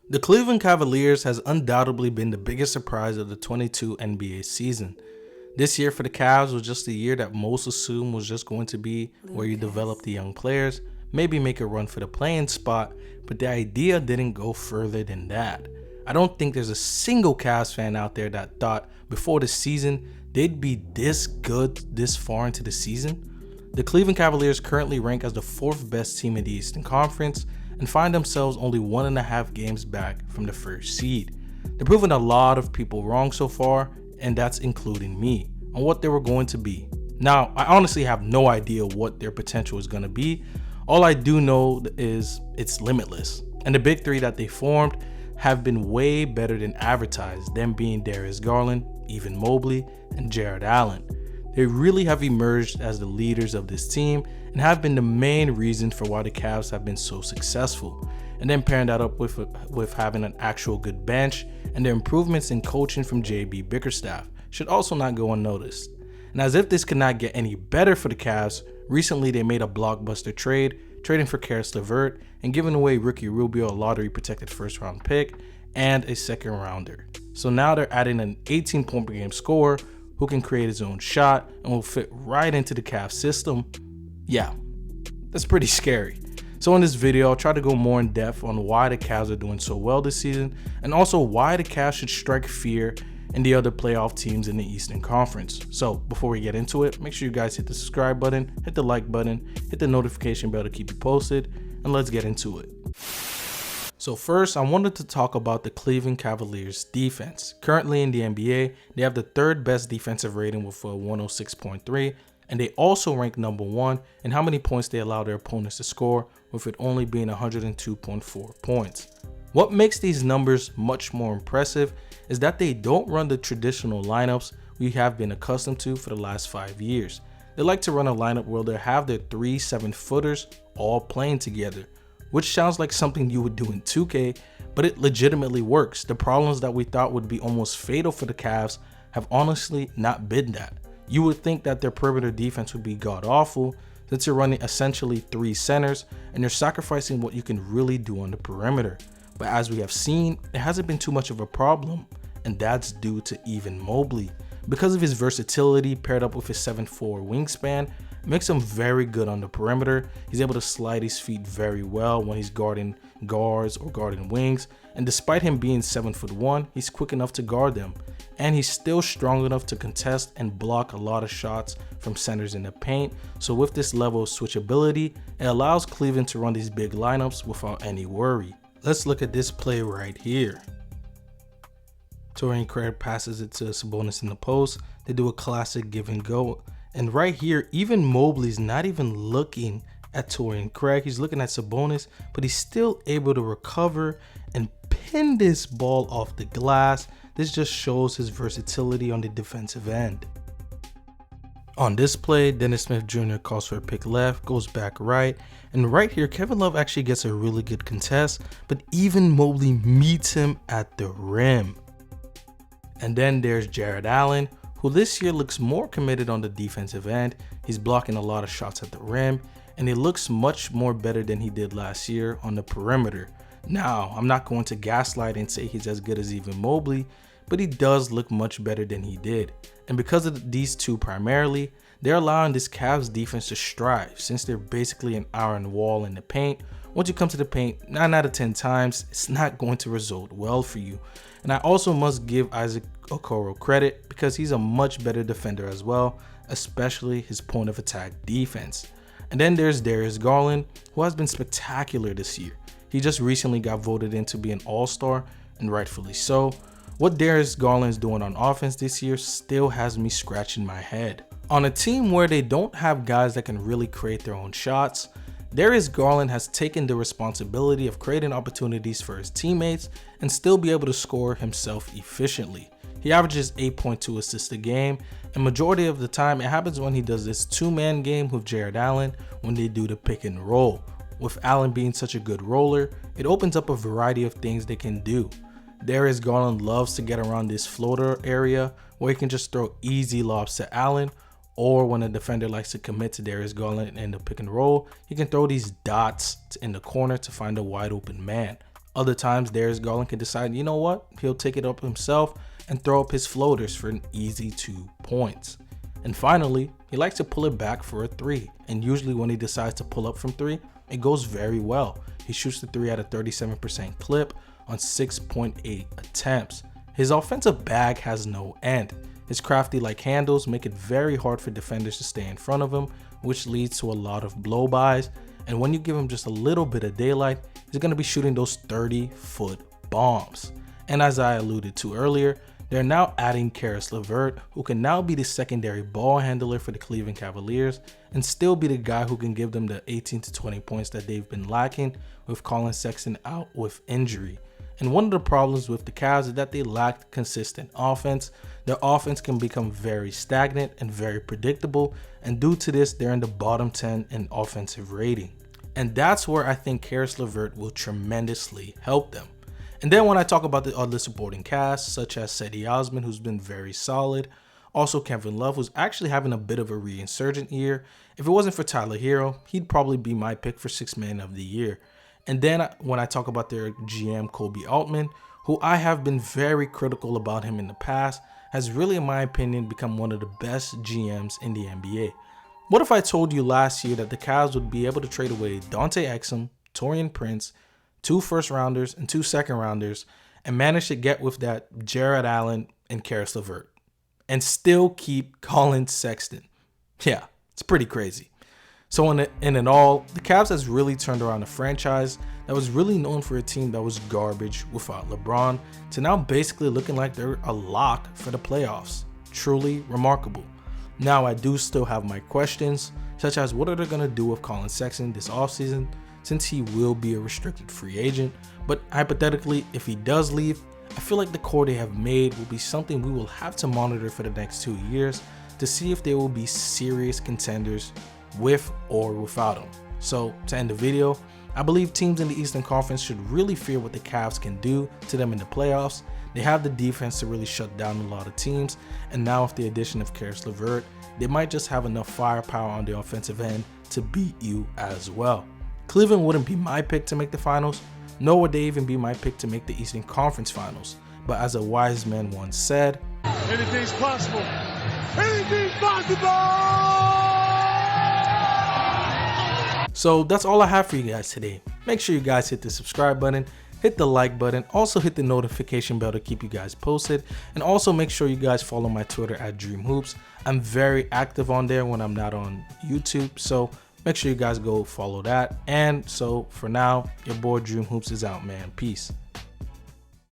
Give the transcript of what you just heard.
The Cleveland Cavaliers has undoubtedly been the biggest surprise of the 22 NBA season. This year for the Cavs was just a year that most assumed was just going to be where you develop the young players, maybe make a run for the playing spot, but the idea didn't go further than that. I don't think there's a single Cavs fan out there that thought before the season they'd be this good this far into the season. The Cleveland Cavaliers currently rank as the 4th best team in the Eastern Conference and find themselves only 1.5 games back from the first seed. They're proving a lot of people wrong so far, and that's including me, on what they were going to be. Now, I honestly have no idea what their potential is going to be. All I do know is it's limitless, and the big three that they formed have been way better than advertised, them being Darius Garland, Evan Mobley, and Jarrett Allen. They really have emerged as the leaders of this team and have been the main reason for why the Cavs have been so successful. And then pairing that up with having an actual good bench and their improvements in coaching from JB Bickerstaff should also not go unnoticed. And as if this could not get any better for the Cavs, recently they made a blockbuster trade, trading for Caris Levert and giving away Ricky Rubio a lottery protected first round pick and a second rounder. So now they're adding an 18-point per game scorer who can create his own shot and will fit right into the Cavs system. Yeah, that's pretty scary. So in this video, I'll try to go more in depth on why the Cavs are doing so well this season and also why the Cavs should strike fear in the other playoff teams in the Eastern Conference. So before we get into it, make sure you guys hit the subscribe button, hit the like button, hit the notification bell to keep you posted, and let's get into it. So first, I wanted to talk about the Cleveland Cavaliers defense. Currently in the NBA, they have the 3rd best defensive rating with a 106.3, and they also rank number 1 in how many points they allow their opponents to score, with it only being 102.4 points. What makes these numbers much more impressive is that they don't run the traditional lineups we have been accustomed to for the last 5 years. They like to run a lineup where they have their 3 7-footers all playing together, which sounds like something you would do in 2K, but it legitimately works. The problems that we thought would be almost fatal for the Cavs have honestly not been that. You would think that their perimeter defense would be god-awful since you're running essentially 3 centers and you're sacrificing what you can really do on the perimeter. But as we have seen, it hasn't been too much of a problem, and that's due to Evan Mobley. Because of his versatility paired up with his 7'4" wingspan, makes him very good on the perimeter. He's able to slide his feet very well when he's guarding guards or guarding wings, and despite him being 7'1", he's quick enough to guard them, and he's still strong enough to contest and block a lot of shots from centers in the paint. So with this level of switchability, it allows Cleveland to run these big lineups without any worry. Let's look at this play right here. Torrey Craig passes it to Sabonis in the post. They do a classic give and go. And right here, even Mobley's not even looking at Torrey Craig. He's looking at Sabonis, but he's still able to recover and pin this ball off the glass. This just shows his versatility on the defensive end. On this play, Dennis Smith Jr. calls for a pick left, goes back right, and right here, Kevin Love actually gets a really good contest, but even Mobley meets him at the rim. And then there's Jarrett Allen, who this year looks more committed on the defensive end. He's blocking a lot of shots at the rim, and he looks much more better than he did last year on the perimeter. Now, I'm not going to gaslight and say he's as good as Evan Mobley, but he does look much better than he did. And because of these two primarily, they're allowing this Cavs defense to strive since they're basically an iron wall in the paint. Once you come to the paint, 9 out of 10 times, it's not going to result well for you. And I also must give Isaac Okoro credit because he's a much better defender as well, especially his point of attack defense. And then there's Darius Garland, who has been spectacular this year. He just recently got voted in to be an all-star, and rightfully so. What Darius Garland is doing on offense this year still has me scratching my head. On a team where they don't have guys that can really create their own shots, Darius Garland has taken the responsibility of creating opportunities for his teammates and still be able to score himself efficiently. He averages 8.2 assists a game, and majority of the time it happens when he does this 2-man game with Jarrett Allen when they do the pick and roll. With Allen being such a good roller, it opens up a variety of things they can do. Darius Garland loves to get around this floater area where he can just throw easy lobs to Allen, or when a defender likes to commit to Darius Garland in the pick and roll, he can throw these dots in the corner to find a wide open man. Other times, Darius Garland can decide, you know what, he'll take it up himself and throw up his floaters for an easy 2 points. And finally, he likes to pull it back for a 3, and usually when he decides to pull up from 3, it goes very well. He shoots the 3 at a 37% clip on 6.8 attempts. His offensive bag has no end. His crafty-like handles make it very hard for defenders to stay in front of him, which leads to a lot of blow-bys. And when you give him just a little bit of daylight, he's going to be shooting those 30-foot bombs. And as I alluded to earlier, they're now adding Caris Levert, who can now be the secondary ball handler for the Cleveland Cavaliers and still be the guy who can give them the 18 to 20 points that they've been lacking with Collin Sexton out with injury. And one of the problems with the Cavs is that they lack consistent offense. Their offense can become very stagnant and very predictable, and due to this, they're in the bottom 10 in offensive rating. And that's where I think Caris Levert will tremendously help them. And then when I talk about the other supporting cast, such as Cedi Osman, who's been very solid, also Kevin Love, who's actually having a bit of a resurgent year. If it wasn't for Tyler Hero, he'd probably be my pick for 6th man of the year. And then when I talk about their GM, Kobe Altman, who I have been very critical about him in the past, has really, in my opinion, become one of the best GMs in the NBA. What if I told you last year that the Cavs would be able to trade away Dante Exum, Taurean Prince, 2 first-rounders and 2 second-rounders, and manage to get with that Jarrett Allen and Caris Levert, and still keep Collin Sexton? Yeah, it's pretty crazy. So in all, the Cavs has really turned around a franchise that was really known for a team that was garbage without LeBron to now basically looking like they're a lock for the playoffs. Truly remarkable. Now I do still have my questions, such as what are they going to do with Collin Sexton this offseason, since he will be a restricted free agent. But hypothetically, if he does leave, I feel like the core they have made will be something we will have to monitor for the next 2 years to see if they will be serious contenders with or without him. So to end the video, I believe teams in the Eastern Conference should really fear what the Cavs can do to them in the playoffs. They have the defense to really shut down a lot of teams, and now with the addition of Caris Levert, they might just have enough firepower on the offensive end to beat you as well. Cleveland wouldn't be my pick to make the finals, nor would they even be my pick to make the Eastern Conference Finals. But as a wise man once said, anything's possible. Anything's possible! So that's all I have for you guys today. Make sure you guys hit the subscribe button, hit the like button, also hit the notification bell to keep you guys posted, and also make sure you guys follow my Twitter at DreamHoops. I'm very active on there when I'm not on YouTube, so make sure you guys go follow that. And so for now, your boy DreamHoops is out, man. Peace.